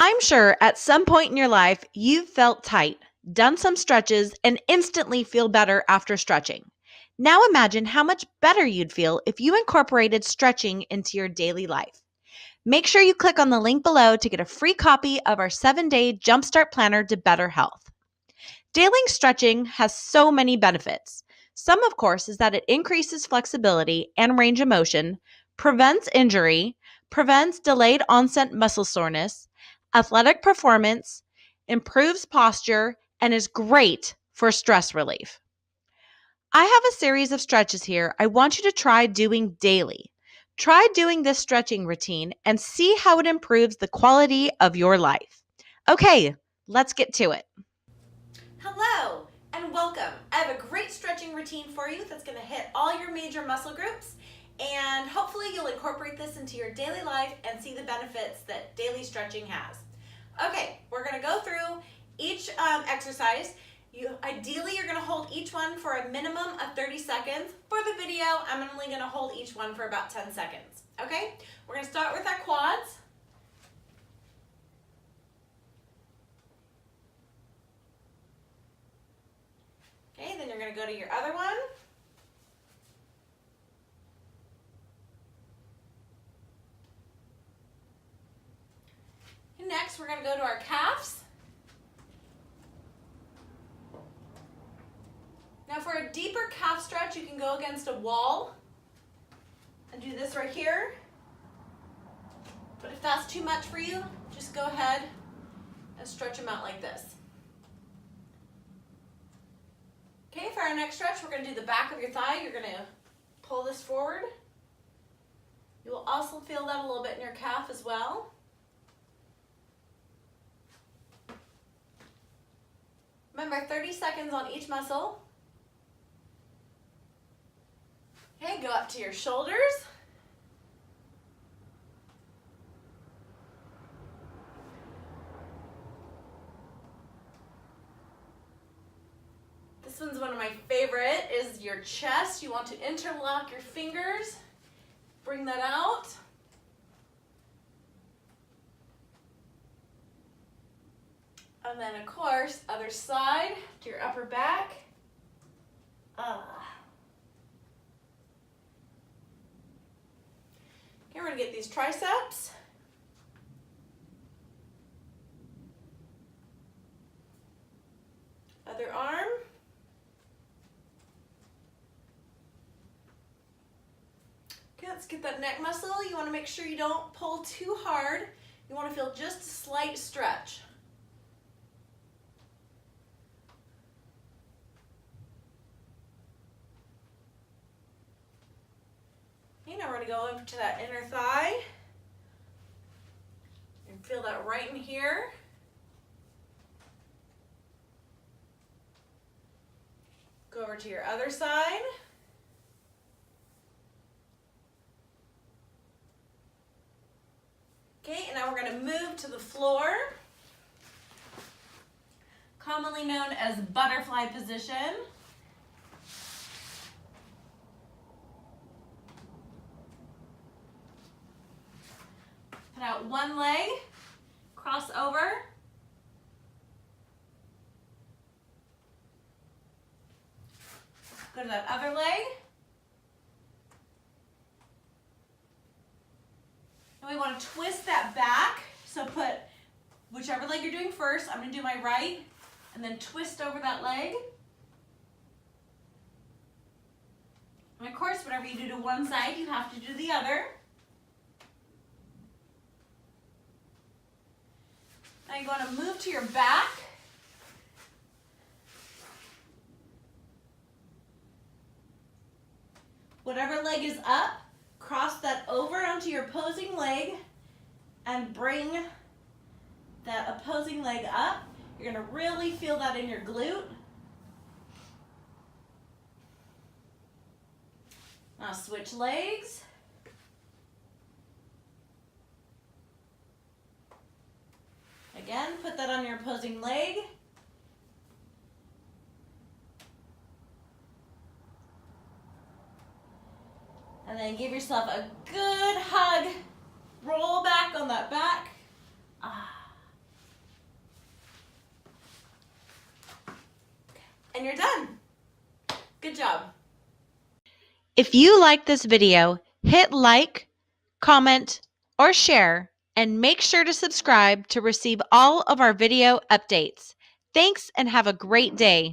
I'm sure at some point in your life you've felt tight, done some stretches, and instantly feel better after stretching. Now imagine how much better you'd feel if you incorporated stretching into your daily life. Make sure you click on the link below to get a free copy of our 7-day Jumpstart Planner to Better Health. Daily stretching has so many benefits. Some, of course, is that it increases flexibility and range of motion, prevents injury, prevents delayed onset muscle soreness, athletic performance, improves posture, and is great for stress relief. I have a series of stretches here I want you to try doing daily. Try doing this stretching routine and see how it improves the quality of your life. Okay, let's get to it. Hello and welcome. I have a great stretching routine for you that's going to hit all your major muscle groups, and hopefully you'll incorporate this into your daily life and see the benefits that daily stretching has. Okay, we're going to go through each exercise. Ideally, you're going to hold each one for a minimum of 30 seconds. For the video, I'm only going to hold each one for about 10 seconds. Okay, we're going to start with our quads. Okay, then you're going to go to your other one. And next, we're going to go to our calves. Now for a deeper calf stretch, you can go against a wall and do this right here. But if that's too much for you, just go ahead and stretch them out like this. Okay, for our next stretch, we're going to do the back of your thigh. You're going to pull this forward. You will also feel that a little bit in your calf as well. Remember, 30 seconds on each muscle. Okay, go up to your shoulders. This one's one of my favorite, is your chest. You want to interlock your fingers, bring that out. And then of course, other side to your upper back. Okay, we're gonna get these triceps. Other arm. Okay, let's get that neck muscle. You want to make sure you don't pull too hard. You want to feel just a slight stretch. Okay, now we're going to go into that inner thigh. And feel that right in here. Go over to your other side. Okay, and now we're going to move to the floor, commonly known as butterfly position. Put out one leg, cross over. Go to that other leg. And we want to twist that back. So put whichever leg you're doing first. I'm going to do my right and then twist over that leg. And of course, whatever you do to one side, you have to do the other. Now you're going to move to your back. Whatever leg is up, cross that over onto your opposing leg and bring that opposing leg up. You're going to really feel that in your glute. Now switch legs. Again, put that on your opposing leg. And then give yourself a good hug. Roll back on that back. and you're done. Good job. If you like this video, hit like, comment, or share, and make sure to subscribe to receive all of our video updates. Thanks and have a great day.